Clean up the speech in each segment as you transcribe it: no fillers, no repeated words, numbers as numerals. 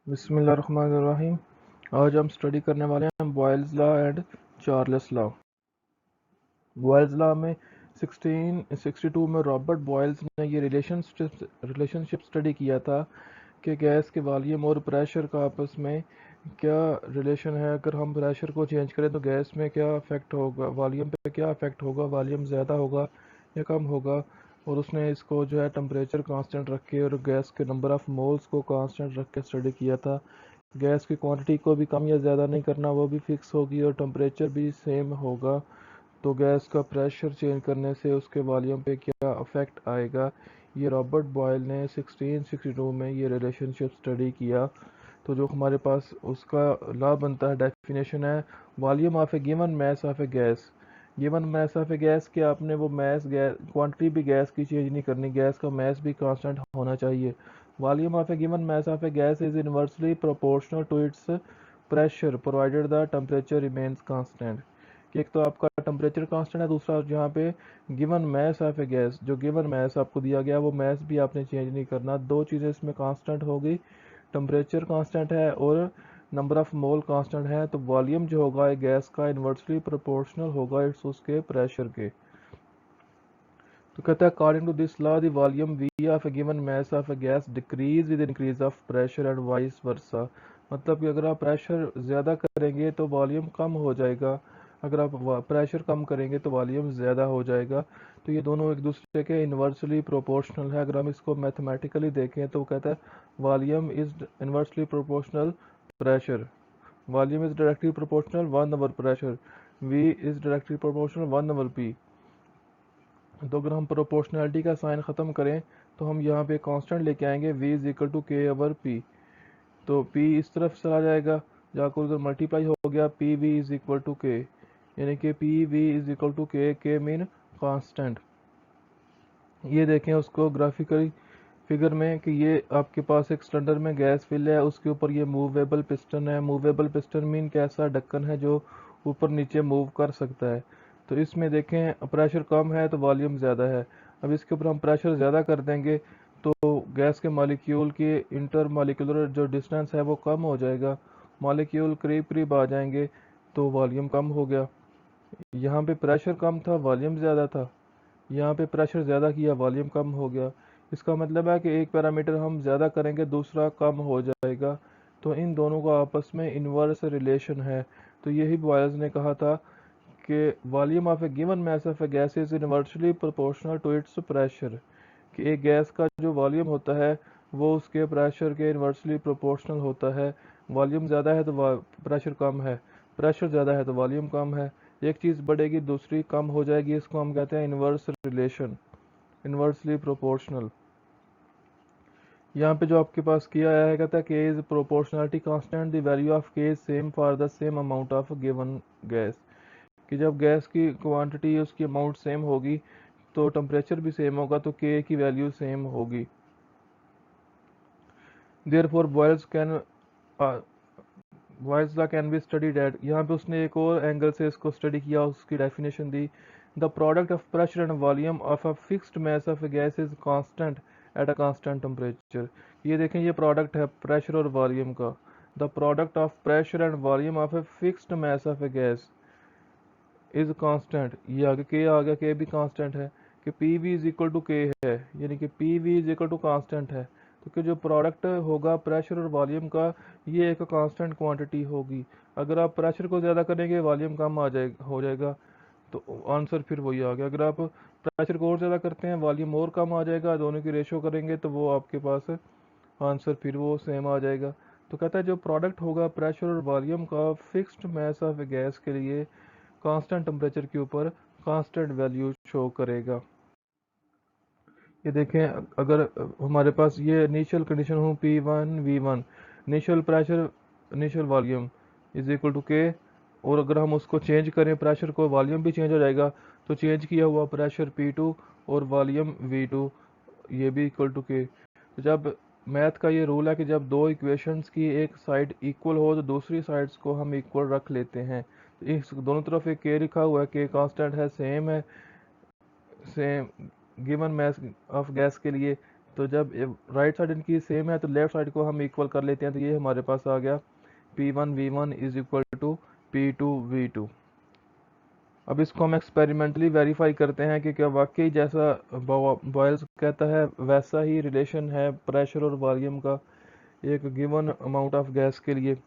बिस्मिल्लाहिर्रहमानिर्रहीम। आज हम स्टडी करने वाले हैं Boyle's law and Charles law. Boyle's law में 1662 में रॉबर्ट बॉयल्स ने ये रिलेशनशिप स्टडी किया था कि गैस के वॉल्यूम और प्रेशर का आपस में क्या रिलेशन है। अगर हम प्रेशर को चेंज करें तो गैस में क्या अफेक्ट होगा, वॉल्यूम पे क्या अफेक्ट होगा, वॉल्यूम ज़्यादा होगा या कम होगा। और उसने इसको जो है टेम्परेचर कांस्टेंट रख के और गैस के नंबर ऑफ़ मोल्स को कांस्टेंट रख के स्टडी किया था। गैस की क्वांटिटी को भी कम या ज़्यादा नहीं करना, वो भी फिक्स होगी और टेम्परेचर भी सेम होगा। तो गैस का प्रेशर चेंज करने से उसके वॉल्यूम पे क्या अफेक्ट आएगा, ये रॉबर्ट बॉयल ने 1662 में ये रिलेशनशिप स्टडी किया। तो जो हमारे पास उसका लॉ बनता है, डेफिनेशन है volume of a given mass of a gas. Given mass of a gas के आपने वो मैस गैस क्वांटिटी भी गैस की चेंज नहीं करनी, गैस का मैस भी कांस्टेंट होना चाहिए। Volume of a given mass of a gas is inversely proportional to its pressure provided the temperature remains constant. कि एक तो आपका टेम्परेचर कांस्टेंट है, दूसरा यहाँ पे given mass of a gas, जो गिवन मैस आपको दिया गया वो मैस भी आपने चेंज नहीं करना। दो चीज़ें इसमें कांस्टेंट होगी, टेम्परेचर कांस्टेंट है और नंबर ऑफ मोल कांस्टेंट है। तो वॉल्यूम जो होगा गैस का इन्वर्सली प्रोपोर्शनल होगा इट्स उसके प्रेशर के। तो कहता है according to this law the volume V of a given mass of a gas decrease with increase of pressure and vice versa. मतलब कि अगर आप प्रेशर ज़्यादा करेंगे तो वॉल्यूम कम हो जाएगा, अगर आप प्रेशर कम करेंगे तो वॉल्यूम ज़्यादा हो जाएगा। तो ये दोनों एक दूसरे के इन्वर्सली प्रोपोर्शनल है। अगर हम इसको मैथमेटिकली देखें तो कहता है volume is inversely proportional pressure, volume is directly proportional 1/, pressure v is directly proportional 1/p। तो अगर हम प्रोपोर्शनैलिटी का साइन ख़त्म करें तो हम यहाँ पे कांस्टेंट लेके आएंगे v is equal to k/p। तो p इस तरफ चला जाएगा, जाकर उधर मल्टीप्लाई हो गया, P V is equal to K, यानी कि P V is equal to K mean constant. ये देखें उसको ग्राफिकली फिगर में कि ये आपके पास एक सिलेंडर में गैस फिल है, उसके ऊपर ये मूवेबल पिस्टन है। मूवेबल पिस्टन मीन कैसा ढक्कन है जो ऊपर नीचे मूव कर सकता है। तो इसमें देखें प्रेशर कम है तो वॉल्यूम ज़्यादा है। अब इसके ऊपर हम प्रेशर ज़्यादा कर देंगे तो गैस के मॉलिक्यूल की इंटर मॉलिक्यूलर जो डिस्टेंस है वो कम हो जाएगा, मॉलिक्यूल करीब करीब आ जाएंगे तो वॉल्यूम कम हो गया। यहाँ पे प्रेशर कम था, वॉल्यूम ज़्यादा था, यहाँ पे प्रेशर ज़्यादा किया, वॉल्यूम कम हो गया। इसका मतलब है कि एक पैरामीटर हम ज़्यादा करेंगे दूसरा कम हो जाएगा। तो इन दोनों का आपस में इन्वर्स रिलेशन है। तो यही बॉयल्स ने कहा था कि volume of a given mass of a gas is inversely proportional to its pressure. कि एक गैस का जो वॉल्यूम होता है वो उसके प्रेशर के इन्वर्सली प्रोपोर्शनल होता है। वॉल्यूम ज़्यादा है तो प्रेशर कम है, प्रेशर ज़्यादा है तो वॉल्यूम कम है। एक चीज़ बढ़ेगी दूसरी कम हो जाएगी, इसको हम कहते हैं इन्वर्स रिलेशन, इन्वर्सली प्रोपोर्शनल। यहाँ पे जो आपके पास किया आया है कहता है K is proportionality constant the value of K is same for the same amount of given gas. कि जब गैस की क्वांटिटी उसकी अमाउंट सेम होगी तो टेम्परेचर भी सेम होगा तो के की वैल्यू सेम होगी। Therefore Boyle's law can be studied at, यहाँ पे उसने एक और एंगल से इसको स्टडी किया, उसकी definition the. The product of pressure and volume of a fixed mass of a gas is constant at a constant temperature. ये देखें ये प्रोडक्ट है प्रेशर और वॉल्यूम का। The product of pressure and volume of a fixed mass of a gas is constant. ये आगे के आ गया, के भी कांस्टेंट है कि P V is equal to K है, यानी कि P V is equal to constant है। तो कि जो प्रोडक्ट होगा प्रेशर और वॉल्यूम का ये एक कांस्टेंट क्वांटिटी होगी। अगर आप प्रेशर को ज़्यादा करेंगे वॉल्यूम कम हो जाएगा, तो आंसर फिर वही आ गया। अगर आप प्रेशर को और ज़्यादा करते हैं वॉल्यूम और कम आ जाएगा, दोनों की रेशो करेंगे तो वो आपके पास आंसर फिर वो सेम आ जाएगा। तो कहता है जो प्रोडक्ट होगा प्रेशर और वॉल्यूम का फिक्स्ड मास ऑफ गैस के लिए कांस्टेंट टेम्परेचर के ऊपर कांस्टेंट वैल्यू शो करेगा। ये देखें अगर हमारे पास ये इनिशियल कंडीशन हो P1 V1, initial pressure initial volume is equal to K, और अगर हम उसको चेंज करें प्रेशर को वॉल्यूम भी चेंज हो जाएगा। तो चेंज किया हुआ प्रेशर P2 और वॉल्यूम V2 ये भी इक्वल टू के। तो जब मैथ का ये रूल है कि जब दो इक्वेशंस की एक साइड इक्वल हो तो दूसरी साइड्स को हम इक्वल रख लेते हैं। तो इस दोनों तरफ एक के लिखा हुआ है, के कांस्टेंट है, सेम है, same given mass of gas के लिए। तो जब राइट साइड इनकी सेम है तो लेफ्ट साइड को हम इक्वल कर लेते हैं, तो ये हमारे पास आ गया P1V1 is equal to P2V2। अब इसको हम एक्सपेरिमेंटली वेरीफाई करते हैं कि क्या वाकई जैसा बॉयल्स कहता है वैसा ही रिलेशन है प्रेशर और वॉल्यूम का एक गिवन अमाउंट ऑफ गैस के लिए।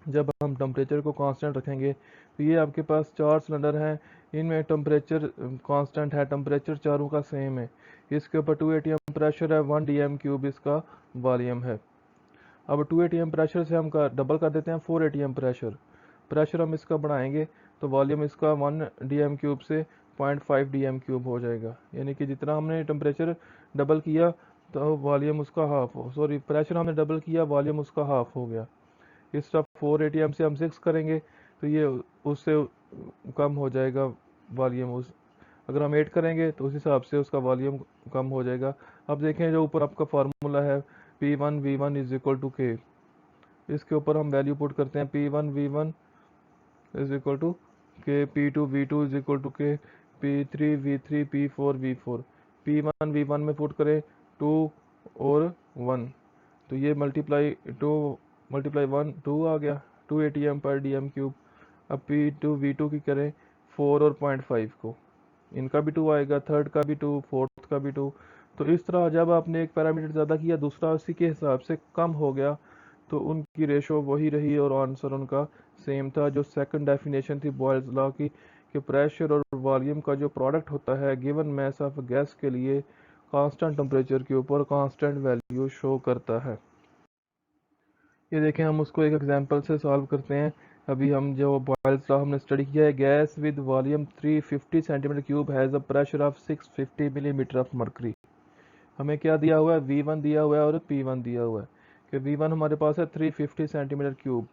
जब हम टेम्परेचर को कांस्टेंट रखेंगे तो ये आपके पास 4 सिलेंडर हैं, इनमें टेम्परेचर कांस्टेंट है, टेम्परेचर चारों का सेम है। इसके ऊपर 2 atm प्रेशर है, 1 dm³ इसका वॉल्यूम है। अब 2 atm प्रेशर से हम डबल कर देते हैं 4 atm प्रेशर हम इसका बढ़ाएंगे तो वॉल्यूम इसका 1 dm³ से 0.5 dm³ हो जाएगा, यानी कि जितना हमने टेम्परेचर डबल किया तो वॉल्यूम उसका हाफ सॉरी प्रेशर हमने डबल किया वॉल्यूम उसका हाफ हो गया। इस तरफ 4 atm से हम 6 करेंगे तो ये उससे कम हो जाएगा वॉल्यूम, उस अगर हम 8 करेंगे तो उस हिसाब से उसका वॉल्यूम कम हो जाएगा। अब देखें जो ऊपर आपका फार्मूला है P1V1 is equal to K, इसके ऊपर हम वैल्यू पुट करते हैं P1V1 is equal to K, P2V2 is equal to K, P3V3 P4V4। P1V1 में पुट करें 2 और 1 तो ये मल्टीप्लाई 1 2 आ गया 2 atm पर dm³। अब P2V2 की करें 4 और 0.5 को, इनका भी 2 आएगा, थर्ड का भी 2, फोर्थ का भी 2। तो इस तरह जब आपने एक पैरामीटर ज़्यादा किया दूसरा उसी के हिसाब से कम हो गया तो उनकी रेशो वही रही और आंसर उनका सेम था। जो सेकंड डेफिनेशन थी बॉयल्स लॉ की कि प्रेशर और वॉल्यूम का जो प्रोडक्ट होता है गिवन मैस ऑफ गैस के लिए कांस्टेंट टेम्परेचर के ऊपर कांस्टेंट वैल्यू शो करता है। ये देखें हम उसको एक एग्जांपल से सॉल्व करते हैं। अभी हम जो बॉयल्स लॉ हमने स्टडी किया है, gas with volume 350 centimetre cube has a pressure of 650 millimetre of mercury. हमें क्या दिया हुआ है, V1 दिया हुआ है और P1 दिया हुआ है कि V1 हमारे पास है 350 सेंटीमीटर क्यूब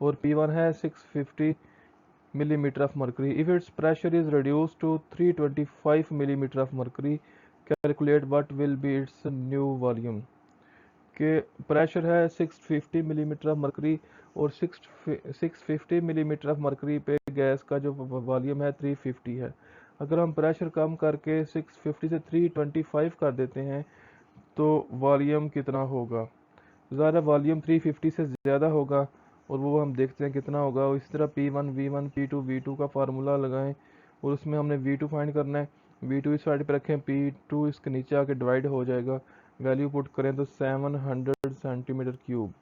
और P1 है 650 millimeter of mercury. If its pressure is reduced to 325 millimeter of mercury, calculate what will be its new volume। के प्रेशर है 650 मिलीमीटर ऑफ मरकरी और 650 मिलीमीटर ऑफ मरकरी पे गैस का जो वॉल्यूम है 350 है। अगर हम प्रेशर कम करके 650 से 325 कर देते हैं तो वॉल्यूम कितना होगा, ज़्यादा वॉल्यूम 350 से ज़्यादा होगा और वो हम देखते हैं कितना होगा। और इसी तरह P1V1 P2V2 का फार्मूला लगाएं और उसमें हमने V2 फाइंड करना है। V2 इस साइड पे रखें, P2 इसके नीचे आके डिवाइड हो जाएगा, वैल्यू पुट करें तो 700 सेंटीमीटर क्यूब।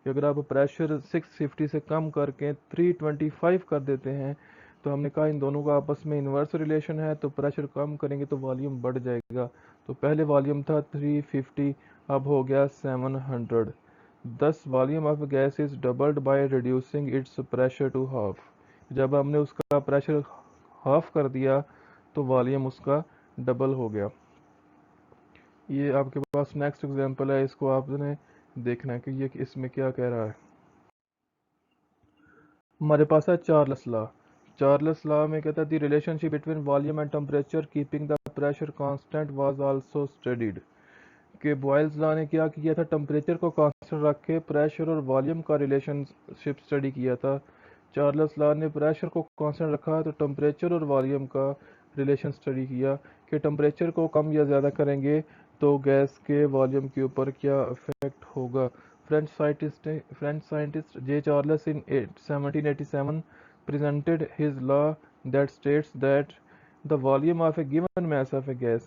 अगर आप प्रेशर 650 से कम करके 325 कर देते हैं तो हमने कहा इन दोनों का आपस में इन्वर्स रिलेशन है, तो प्रेशर कम करेंगे तो वॉल्यूम बढ़ जाएगा। तो पहले वॉल्यूम था 350, अब हो गया 700। दस volume of gas is doubled by reducing its pressure to half. जब हमने उसका प्रेशर हाफ कर दिया तो वॉल्यूम उसका डबल हो गया। ये आपके पास नेक्स्ट एग्जांपल है, इसको आपने देखना है कि ये इसमें क्या कह रहा है। हमारे पास है चार्ल्स लॉ। चार्ल्स लॉ में कहता है the relationship between volume and temperature keeping the pressure constant was also studied. कि बॉयल्स लॉ ने क्या किया था, टेम्परेचर को कांस्टेंट रख के प्रेशर और वॉल्यूम का रिलेशनशिप स्टडी किया था। चार्ल्स लॉ ने प्रेशर को कांस्टेंट रखा तो टेम्परेचर और वॉल्यूम का रिलेशन स्टडी किया कि टेम्परेचर को कम या ज़्यादा करेंगे तो गैस के वॉल्यूम के ऊपर क्या इफेक्ट होगा। French scientist J Charles in 1787 presented his law that states that the volume of a given mass of a gas,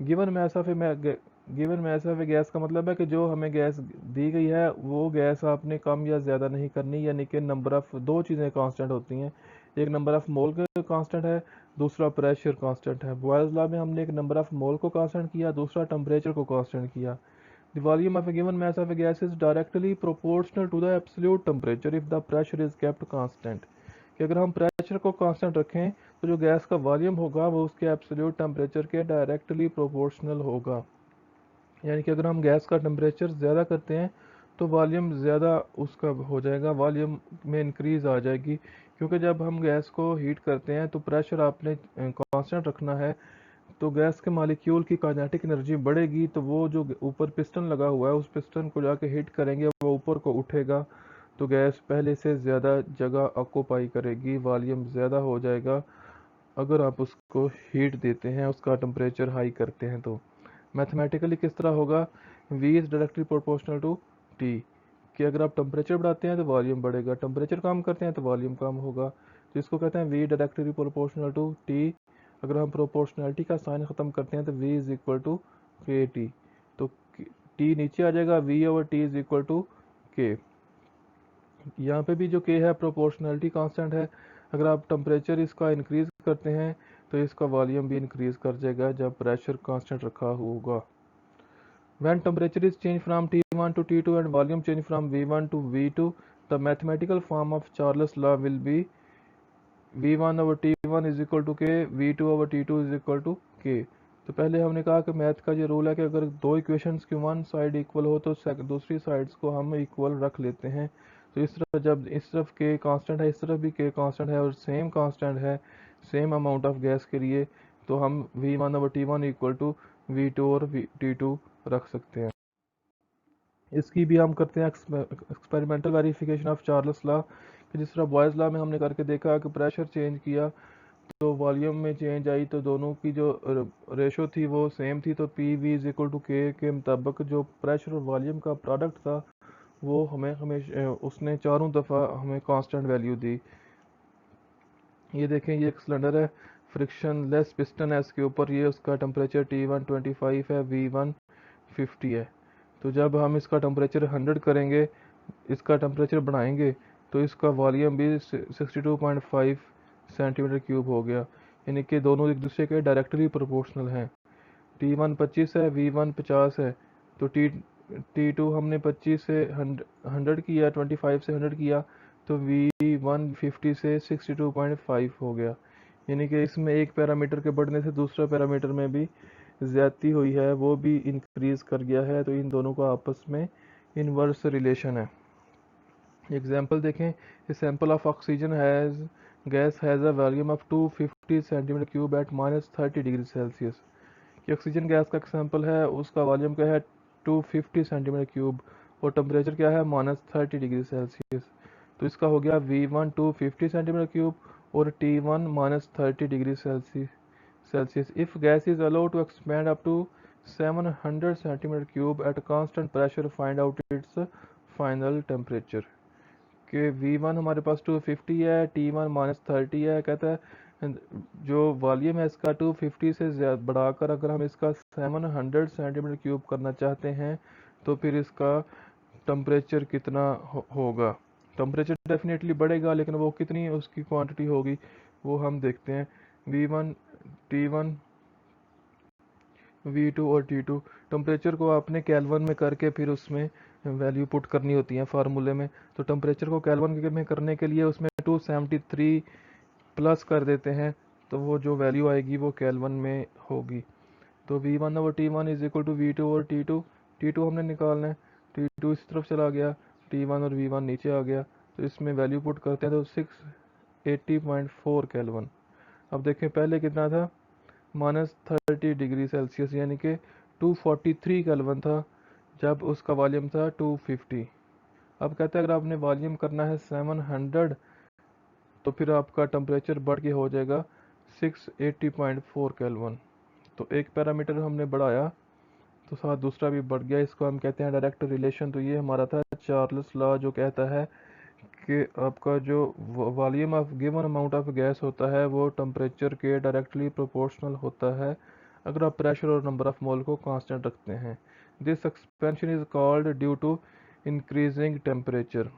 given mass of a given mass of gas का मतलब है कि जो हमें गैस दी गई है वो गैस आपने कम या ज़्यादा नहीं करनी, यानी कि नंबर ऑफ़ दो चीज़ें कांस्टेंट होती हैं, एक नंबर ऑफ़ मोल का कांस्टेंट है, दूसरा प्रेशर कांस्टेंट है। बॉयल्स लॉ में हमने एक नंबर ऑफ़ मोल को कांस्टेंट किया, दूसरा टेम्परेचर को कांस्टेंट किया। The volume of a given mass of a gas is directly proportional to the absolute temperature if the pressure is kept constant. कि अगर हम प्रेशर को कांस्टेंट रखें तो जो गैस का वॉल्यूम होगा वो उसके एब्सोल्यूट टेम्परेचर के डायरेक्टली प्रोपोर्शनल होगा। यानी कि अगर हम गैस का टेम्परेचर ज़्यादा करते हैं तो वॉल्यूम ज़्यादा उसका हो जाएगा, वॉल्यूम में इंक्रीज़ आ जाएगी, क्योंकि जब हम गैस को हीट करते हैं तो प्रेशर आपने कांस्टेंट रखना है तो गैस के मालिक्यूल की काइनेटिक एनर्जी बढ़ेगी, तो वो जो ऊपर पिस्टन लगा हुआ है उस पिस्टन को जाके हिट करेंगे, वो ऊपर को उठेगा तो गैस पहले से ज़्यादा जगह ऑक्यूपाई करेगी, वॉल्यूम ज़्यादा हो जाएगा अगर आप उसको हीट देते हैं, उसका टेम्परेचर हाई करते हैं तो। मैथमेटिकली किस तरह होगा, V is directly proportional to T, कि अगर आप टेम्परेचर बढ़ाते हैं तो वॉल्यूम बढ़ेगा, टेम्परेचर कम करते हैं तो वॉल्यूम कम होगा। तो इसको कहते हैं V directly proportional to T। अगर हम प्रोपोर्शनलिटी का साइन ख़त्म करते हैं तो V is equal to K T, तो T नीचे आ जाएगा, V over T is equal to K. यहाँ पे भी जो K है प्रोपोर्शनलिटी कांस्टेंट है, अगर आप टेम्परेचर इसका इंक्रीज करते हैं तो इसका वॉल्यूम भी इंक्रीज कर जाएगा जब प्रेशर कांस्टेंट रखा होगा। When temperature is changed from T1 to T2 and volume change from V1 to V2, the mathematical form of Charles' law will be V1 over T1 is equal to K, V2 over T2 is equal to K। तो पहले हमने कहा कि math का ये rule है कि अगर दो इक्वेशंस की वन साइड इक्वल हो तो दूसरी साइड्स को हम इक्वल रख लेते हैं। तो इस तरह जब इस तरफ K कांस्टेंट है, इस तरफ भी K कांस्टेंट है और सेम कांस्टेंट है सेम अमाउंट ऑफ गैस के लिए, तो हम V1 over T1 equal to V2 और T2 रख सकते हैं। इसकी भी हम करते हैं experimental verification of Charles law, कि जिस तरह बॉयज़ लॉ में हमने करके देखा कि प्रेशर चेंज किया तो वॉल्यूम में चेंज आई, तो दोनों की जो रेशो थी वो सेम थी। तो P V is equal to K मुताबिक जो प्रेशर और वॉल्यूम का प्रोडक्ट था वो हमें हमेशा उसने चारों दफ़ा हमें कांस्टेंट वैल्यू दी। ये देखें, ये एक सिलेंडर है, फ्रिक्शन लेस पिस्टन है इसके ऊपर, ये उसका टेम्परेचर T1 25 है, V1 50 है। तो जब हम इसका टेम्परेचर 100 करेंगे, इसका टेम्परेचर बढ़ाएंगे, तो इसका वॉल्यूम भी 62.5 सेंटीमीटर क्यूब हो गया, यानी कि दोनों एक दूसरे के डायरेक्टली प्रोपोर्शनल हैं। T1 25 है, V1 50 है, तो T2 हमने 25 से 100 किया, 25 से 100 किया, तो V1 50 से 62.5 हो गया। यानी कि इसमें एक पैरामीटर के बढ़ने से दूसरा पैरामीटर में भी ज़्यादती हुई है, वो भी इंक्रीज कर गया है। तो इन दोनों का आपस में इनवर्स रिलेशन है। एग्जाम्पल देखें, a sample of oxygen has gas has a volume of 250 centimetre cube at -30 degree Celsius. कि ऑक्सीजन गैस का एग्जाम्पल है, उसका वॉल्यूम क्या है 250 सेंटीमीटर क्यूब और टेम्परेचर क्या है -30 डिग्री सेल्सियस। तो इसका हो गया V1 250 सेंटीमीटर क्यूब और T1 -30 degree Celsius. If gas is allowed to expand up to 700 centimetre cube at constant pressure, find out its final temperature. कि V1 हमारे पास 250 है, T1 -30 है, कहता है जो वॉल्यूम है इसका 250 से ज़्यादा बढ़ाकर अगर हम इसका 700 सेंटीमीटर क्यूब करना चाहते हैं तो फिर इसका टेम्परेचर कितना होगा। टेम्परेचर डेफिनेटली बढ़ेगा, लेकिन वो कितनी उसकी क्वांटिटी होगी वो हम देखते हैं। V1 T1 V2 और T2, टेम्परेचर को आपने केल्विन में करके फिर उसमें वैल्यू पुट करनी होती है फार्मूले में। तो टेम्परेचर को केल्विन में करने के लिए उसमें 273 प्लस कर देते हैं, तो वो जो वैल्यू आएगी वो केल्विन में होगी। तो V1 over T1 is equal to V2 और T2 हमने निकालना है, T2 इस तरफ चला गया, T1 और V1 नीचे आ गया, तो इसमें वैल्यू पुट करते हैं तो 680.4 केल्विन। अब देखें पहले कितना था -30 डिग्री सेल्सियस, यानी कि 243 केल्विन था जब उसका वॉल्यूम था 250। अब कहते हैं अगर आपने वॉल्यूम करना है 700 तो फिर आपका टेम्परेचर बढ़ के हो जाएगा 680.4 केल्विन। तो एक पैरामीटर हमने बढ़ाया तो साथ दूसरा भी बढ़ गया, इसको हम कहते हैं डायरेक्ट रिलेशन। तो ये हमारा था चार्ल्स लॉ, जो कहता है कि आपका जो volume of given amount of gas होता है वो टेम्परेचर के डायरेक्टली प्रोपोर्शनल होता है अगर आप प्रेशर और नंबर ऑफ मोल को कांस्टेंट रखते हैं। This expansion is called due to increasing temperature.